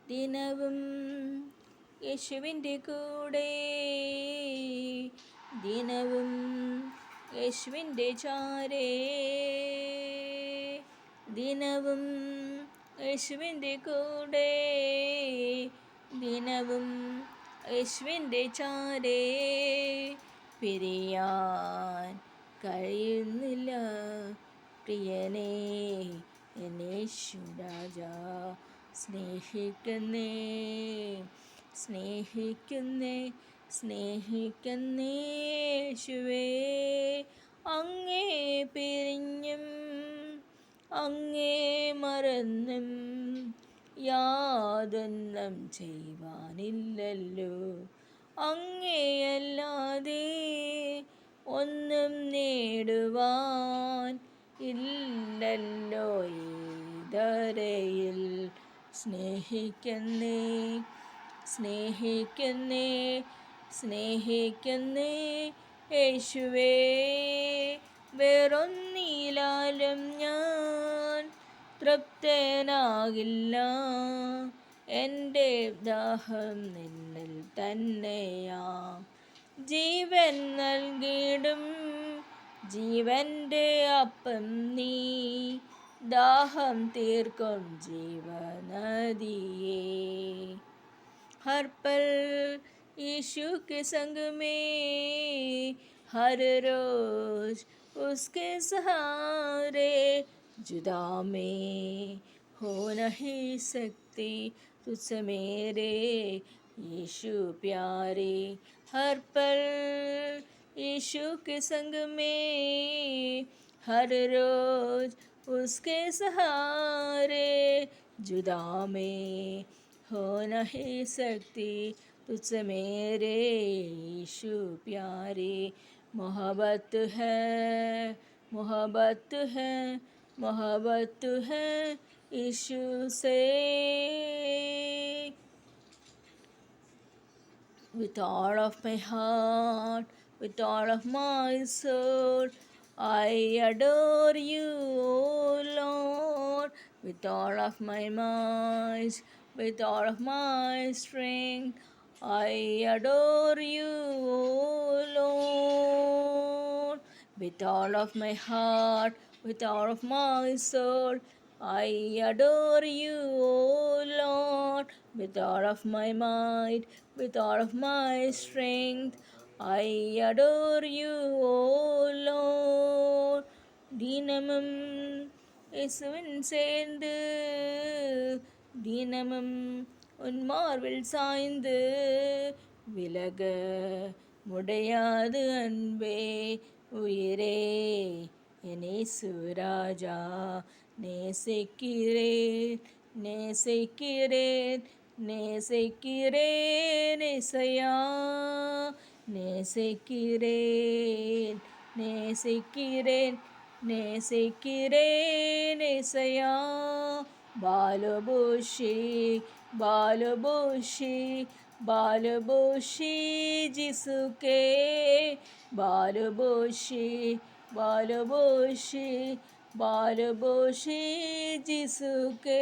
ദിനവും യേശുവിൻ്റെ കൂടെ, ദിനവും യേശുവിൻ്റെ ചാരേ, ദിനവും യേശുവിൻ്റെ കൂടെ, ദിനവും യേശുവിൻ്റെ ചാരേ. പിരിയാൻ കഴിയുന്നില്ല പ്രിയനേ, എന്നേശു രാജാ. സ്നേഹിക്കുന്നേ സ്നേഹിക്കുന്നേ സ്നേഹിക്കുന്നേ യേശുവേ. അങ്ങേ പിരിഞ്ഞും അങ്ങേ മറന്നും യാതൊന്നും ചെയ്യുവാനില്ലല്ലോ. അങ്ങേയല്ലാതെ ഒന്നും നേടുവാൻ ഇല്ലല്ലോ ഈ ധരയിൽ. സ്നേഹിക്കുന്നേ സ്നേഹിക്കുന്നേ സ്നേഹിക്കുന്നേ യേശുവേ. വേറൊന്നിലാലും ഞാൻ തൃപ്തനാകില്ല, എൻ്റെ ദാഹം നിന്നിൽ തന്നെയാ. ജീവൻ നൽകിടും ജീവൻ്റെ അപ്പം നീ, ദാഹം തീർക്കും ജീവനദിയേ. हर पल यीशु के संग में, हर रोज उसके सहारे, जुदा में हो नहीं सकती तुझसे मेरे यीशु प्यारे. हर पल यीशु के संग में, हर रोज उसके सहारे, जुदा में हो नहीं सकती तुझसे मेरे यीशु प्यारे. मोहब्बत है मोहब्बत है मोहब्बत है यीशु से. With all of my heart, with all of my soul, I adore you, O Lord. With all of my might, with all of my strength, I adore you, O Lord. With all of my heart, with all of my soul, I adore you, O Lord. With all of my might, with all of my strength, I adore you, O Lord. தினமும் இயேசுவின் சேர்ந்து, தினமும் உன் மார்பில் சாய்ந்து, விலக முடியாது அன்பே உயிரே என் இயேசு ராஜா. நேசிக்கிறேன் நேசிக்கிறேன் நேசிக்கிறேன் இசையா. நேசிக்கிறேன் நேசிக்கிறேன் நேசிக்கிறேன் இசையா. बालबोशी बालबोशी बालबोशी जिसके, बालबोशी बालबोशी बालबोशी जिसके.